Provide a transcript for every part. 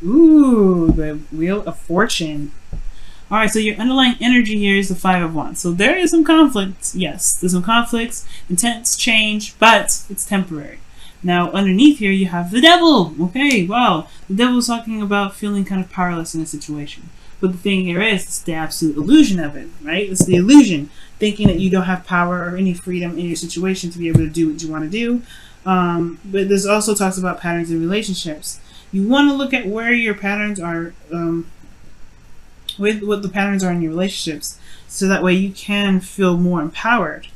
Ooh, the Wheel of Fortune. All right, so your underlying energy here is the Five of Wands. So there is some conflict. Yes, there's some conflicts, intense change, but it's temporary. Now, underneath here, you have the Devil. Okay, well, the Devil is talking about feeling kind of powerless in a situation. But the thing here is, it's the absolute illusion of it, right? It's the illusion, thinking that you don't have power or any freedom in your situation to be able to do what you want to do. But this also talks about patterns in relationships. You want to look at where your patterns are, with what the patterns are in your relationships, so that way you can feel more empowered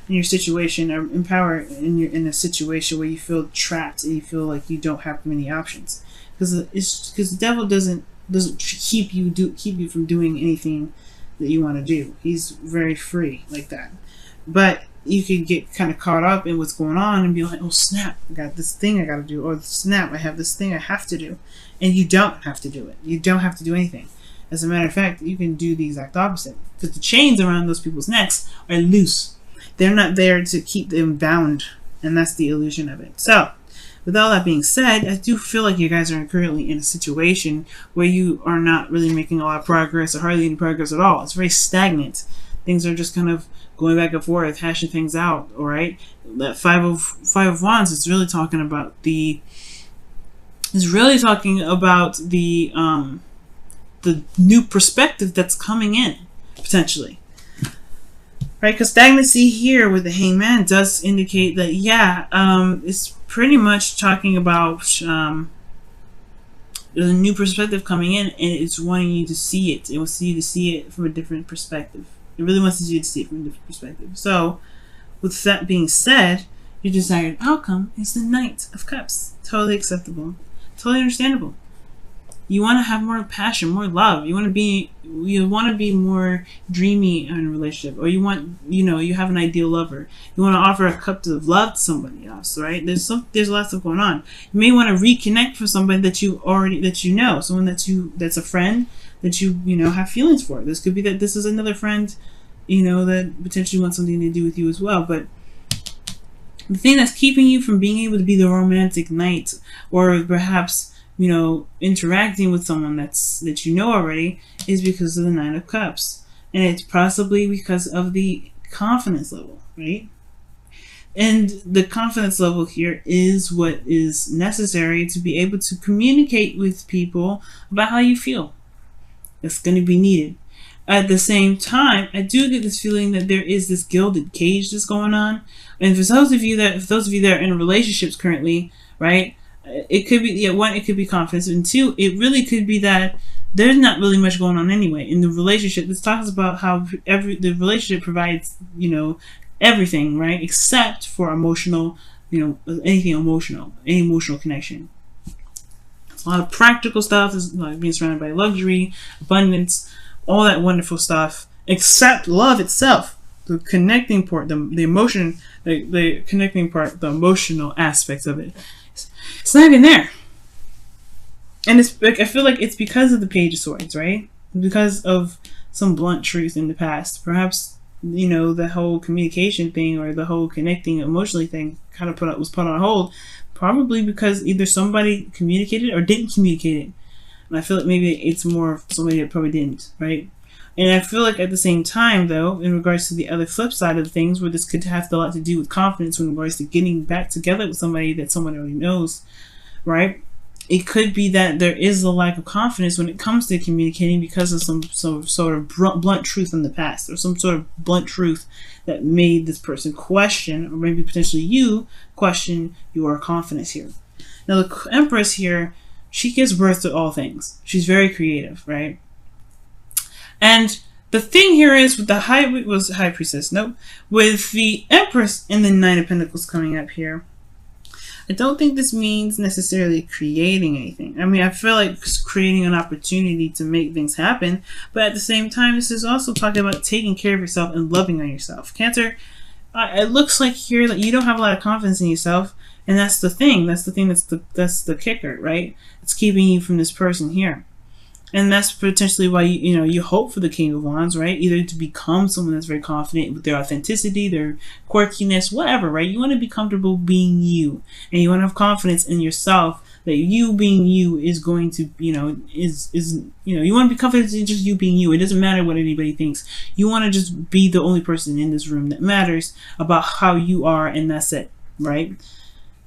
in your situation, or empowered in a situation where you feel trapped and you feel like you don't have many options. Because the devil doesn't keep you from doing anything that you want to do. He's very free like that. But you could get kind of caught up in what's going on and be like, oh snap, I got this thing I got to do, or snap, I have this thing I have to do. And you don't have to do it. You don't have to do anything. As a matter of fact, you can do the exact opposite, because the chains around those people's necks are loose. They're not there to keep them bound, and that's the illusion of it. So, with all that being said, I do feel like you guys are currently in a situation where you are not really making a lot of progress, or hardly any progress at all. It's very stagnant. Things are just kind of going back and forth, hashing things out. All right, that five of Wands is really talking about the new perspective that's coming in, potentially. Right? Because stagnancy here with the Hangman does indicate that, yeah, it's pretty much talking about there's a new perspective coming in, and it's wanting you to see it. It wants you to see it from a different perspective. It really wants you to see it from a different perspective. So, with that being said, your desired outcome is the Knight of Cups. Totally acceptable. Totally understandable. You want to have more passion, more love. You want to be more dreamy in a relationship, or you have an ideal lover. You want to offer a cup of love to somebody else, right? There's lots of going on. You may want to reconnect with somebody that you know, someone that's a friend that you have feelings for. This could be that this is another friend, that potentially wants something to do with you as well. But the thing that's keeping you from being able to be the romantic knight, or perhaps interacting with someone that you know already, is because of the Nine of Cups. And it's possibly because of the confidence level, right? And the confidence level here is what is necessary to be able to communicate with people about how you feel. It's going to be needed. At the same time, I do get this feeling that there is this gilded cage that's going on. And for those of you that are in relationships currently, right? It could be, one, it could be confidence, and two, it really could be that there's not really much going on anyway in the relationship. This talks about how the relationship provides, everything, right, except for emotional, any emotional connection. It's a lot of practical stuff. It's like being surrounded by luxury, abundance, all that wonderful stuff, except love itself. The connecting part, the emotion, the connecting part, the emotional aspects of it. It's not even there. And I feel like it's because of the Page of Swords, right? Because of some blunt truth in the past. Perhaps, the whole communication thing, or the whole connecting emotionally thing kind of was put on hold. Probably because either somebody communicated or didn't communicate it. And I feel like maybe it's more somebody that probably didn't, right? And I feel like at the same time, though, in regards to the other flip side of things, where this could have a lot to do with confidence in regards to getting back together with somebody that someone already knows, right? It could be that there is a lack of confidence when it comes to communicating because of some sort of blunt truth in the past, or some sort of blunt truth that made this person question, or maybe potentially you question your confidence here. Now, the Empress here, she gives birth to all things. She's very creative, right? And the thing here is with the High Priestess, nope. With the Empress and the Nine of Pentacles coming up here, I don't think this means necessarily creating anything. I mean, I feel like creating an opportunity to make things happen, but at the same time, this is also talking about taking care of yourself and loving on yourself. Cancer, it looks like here that you don't have a lot of confidence in yourself, and that's the thing. That's the kicker, right? It's keeping you from this person here. And that's potentially why you hope for the King of Wands, right? Either to become someone that's very confident with their authenticity, their quirkiness, whatever, right? You want to be comfortable being you, and you want to have confidence in yourself that you being you is going to, you want to be confident in just you being you. It doesn't matter what anybody thinks. You want to just be the only person in this room that matters about how you are, and that's it, right?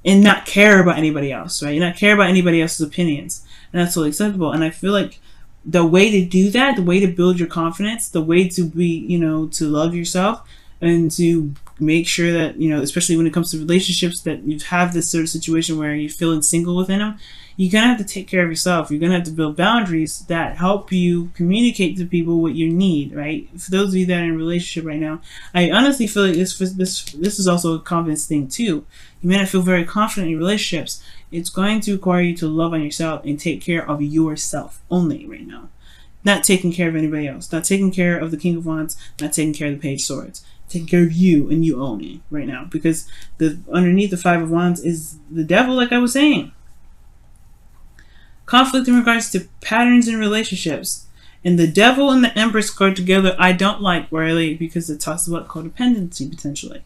And not care about anybody else, right? Not care about anybody else's opinions. And that's totally acceptable. And I feel like the way to do that, the way to build your confidence, the way to be, to love yourself and to make sure that, especially when it comes to relationships, that you have this sort of situation where you're feeling single within them, you're going to have to take care of yourself. You're going to have to build boundaries that help you communicate to people what you need, right? For those of you that are in a relationship right now, I honestly feel like this is also a confidence thing too. You may not feel very confident in your relationships. It's going to require you to love on yourself and take care of yourself only right now. Not taking care of anybody else. Not taking care of the King of Wands. Not taking care of the Page of Swords. Taking care of you and you only right now. Because underneath the Five of Wands is the devil, like I was saying. Conflict in regards to patterns in relationships. And the devil and the Empress go together, I don't like, really, because it talks about codependency potentially.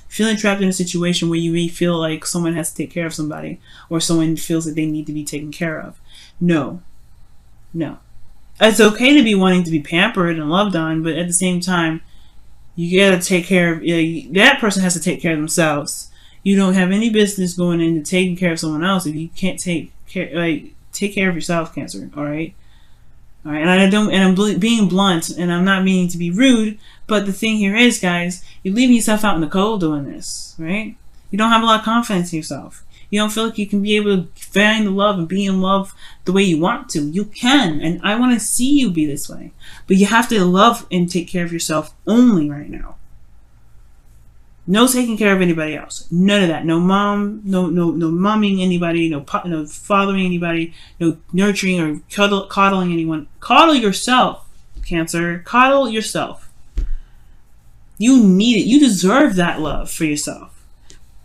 Feeling trapped in a situation where you may feel like someone has to take care of somebody, or someone feels that they need to be taken care of. No. It's okay to be wanting to be pampered and loved on, but at the same time, you gotta take care of, that person has to take care of themselves. You don't have any business going into taking care of someone else if you can't take care of yourself, Cancer. All right. And I'm being blunt, and I'm not meaning to be rude, but the thing here is, guys, you're leaving yourself out in the cold doing this, right? You don't have a lot of confidence in yourself. You don't feel like you can be able to find the love and be in love the way you want to. You can, and I want to see you be this way. But you have to love and take care of yourself only right now. No taking care of anybody else. None of that. No mom, no momming anybody, no fathering anybody, no nurturing or coddling anyone. Coddle yourself, Cancer. Coddle yourself. You need it. You deserve that love for yourself.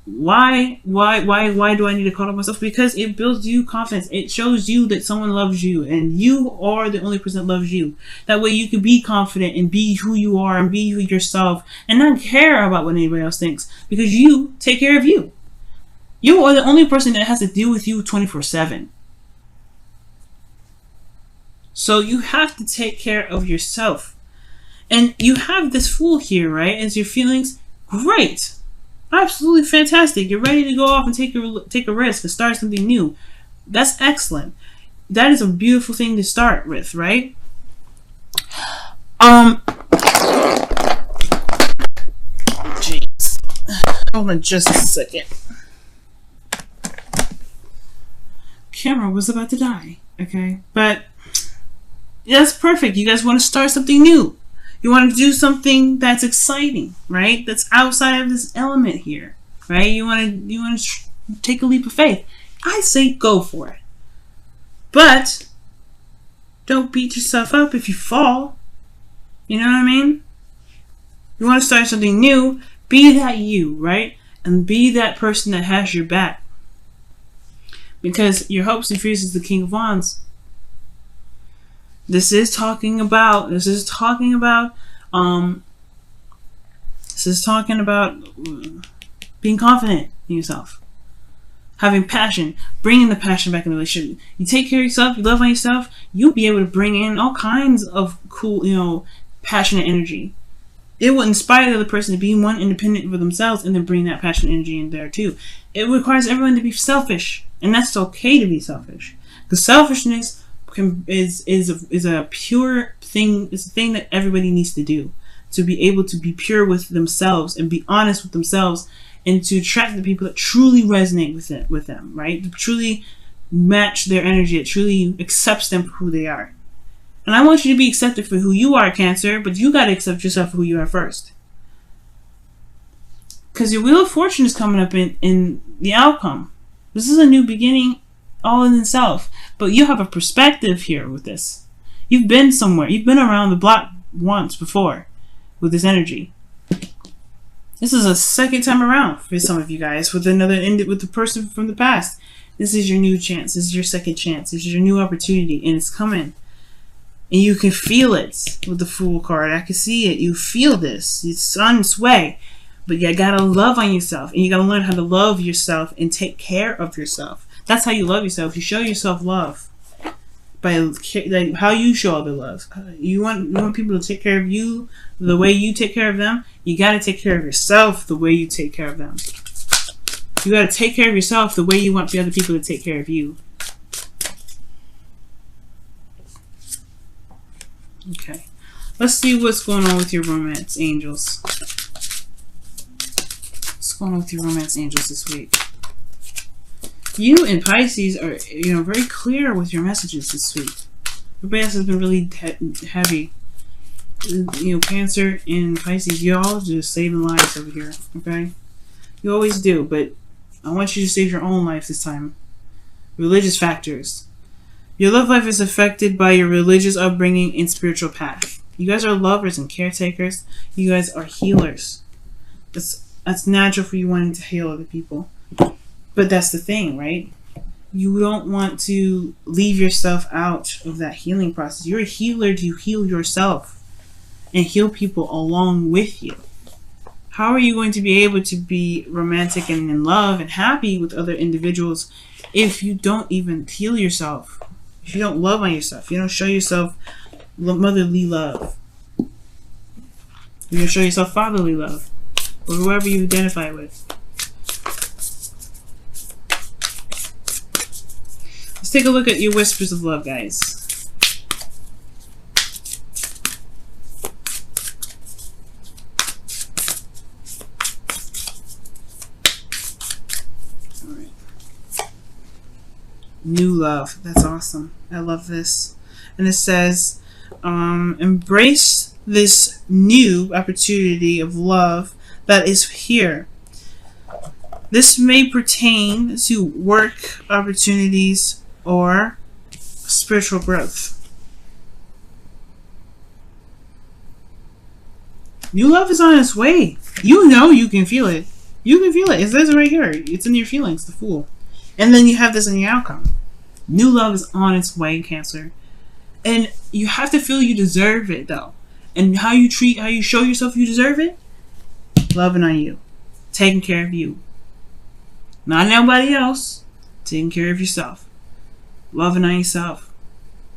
Why do I need to coddle myself? Because it builds you confidence. It shows you that someone loves you, and you are the only person that loves you. That way you can be confident and be who you are and be yourself and not care about what anybody else thinks, because you take care of you. You are the only person that has to deal with you 24/7. So you have to take care of yourself. And you have this Fool here, right? As your feelings, great. Absolutely fantastic. You're ready to go off and take a risk and start something new. That's excellent. That is a beautiful thing to start with, right? Jeez. Hold on just a second. Camera was about to die, okay? But that's perfect. You guys want to start something new. You want to do something that's exciting, right? That's outside of this element here, right? You want to take a leap of faith. I say go for it. But don't beat yourself up if you fall. You know what I mean? You want to start something new, be that you, right? And be that person that has your back. Because your hopes and fears is the King of Wands. This is talking about being confident in yourself, having passion, bringing the passion back in the relationship. You take care of yourself, you love on yourself, you'll be able to bring in all kinds of cool, passionate energy. It will inspire the other person to be one independent for themselves, and then bring that passionate energy in there too. It requires everyone to be selfish, and that's okay to be selfish. Because selfishness is a pure thing. It's a thing that everybody needs to do, to be able to be pure with themselves and be honest with themselves, and to attract the people that truly resonate with them, right? To truly match their energy, that truly accepts them for who they are. And I want you to be accepted for who you are, Cancer, but you got to accept yourself for who you are first. Because your Wheel of Fortune is coming up in the outcome. This is a new beginning all in itself. But you have a perspective here with this. You've been somewhere. You've been around the block once before with this energy. This is a second time around for some of you guys with the person from the past. This is your new chance. This is your second chance. This is your new opportunity, and it's coming. And you can feel it with the Fool card. I can see it. You feel this. It's on its way. But you gotta love on yourself, and you gotta learn how to love yourself and take care of yourself. That's how you love yourself. You show yourself love by like how you show other love. You want people to take care of you the way you take care of them. You got to take care of yourself the way you take care of them. You got to take care of yourself the way you want the other people to take care of you. Okay. Let's see what's going on with your romance angels. What's going on with your romance angels this week? You and Pisces are, very clear with your messages this week. Everybody else has been really heavy. Cancer and Pisces, y'all just saving lives over here, okay? You always do, but I want you to save your own life this time. Religious factors. Your love life is affected by your religious upbringing and spiritual path. You guys are lovers and caretakers. You guys are healers. That's natural for you wanting to heal other people. But that's the thing, right? You don't want to leave yourself out of that healing process. You're a healer to heal yourself and heal people along with you. How are you going to be able to be romantic and in love and happy with other individuals if you don't even heal yourself? If you don't love on yourself, you don't show yourself motherly love. You don't show yourself fatherly love, or whoever you identify with. Let's take a look at your whispers of love, guys. All right. New love. That's awesome. I love this. And it says, embrace this new opportunity of love that is here. This may pertain to work opportunities or spiritual growth. New love is on its way. You can feel it. You can feel it. It says it right here. It's in your feelings, the Fool. And then you have this in your outcome. New love is on its way, Cancer. And you have to feel you deserve it, though. And how you show yourself you deserve it? Loving on you. Taking care of you. Not nobody else. Taking care of yourself. Loving on yourself.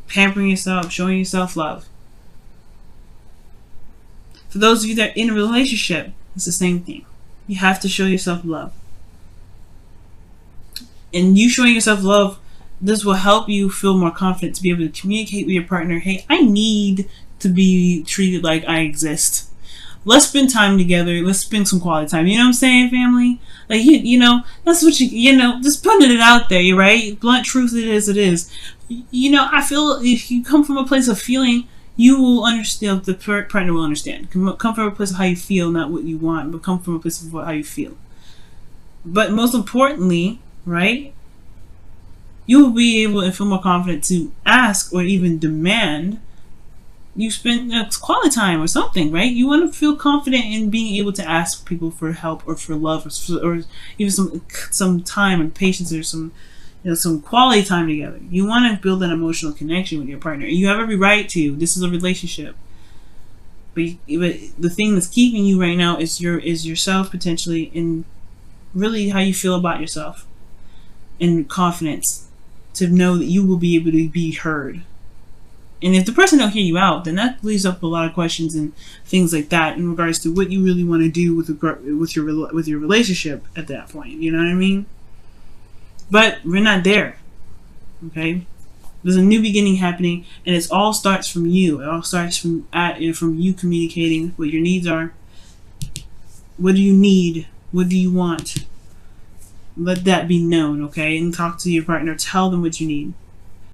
Pampering yourself. Showing yourself love. For those of you that are in a relationship, it's the same thing. You have to show yourself love. And you showing yourself love, this will help you feel more confident to be able to communicate with your partner. Hey, I need to be treated like I exist. Let's spend time together. Let's spend some quality time. You know what I'm saying, family? Like, that's what just putting it out there, right? Blunt truth, it is. I feel if you come from a place of feeling, you will understand, the partner will understand. Come from a place of how you feel, not what you want, but come from a place of how you feel. But most importantly, right? You will be able to feel more confident to ask or even demand you spend quality time or something, right? You want to feel confident in being able to ask people for help or for love or even some time and patience or some quality time together. You want to build an emotional connection with your partner. You have every right to. This is a relationship. But the thing that's keeping you right now is yourself potentially, and really how you feel about yourself, and confidence to know that you will be able to be heard. And if the person don't hear you out, then that leaves up a lot of questions and things like that in regards to what you really want to do with your relationship at that point. You know what I mean? But we're not there. Okay? There's a new beginning happening, and it all starts from you. It all starts from you communicating what your needs are. What do you need? What do you want? Let that be known, okay? And talk to your partner. Tell them what you need.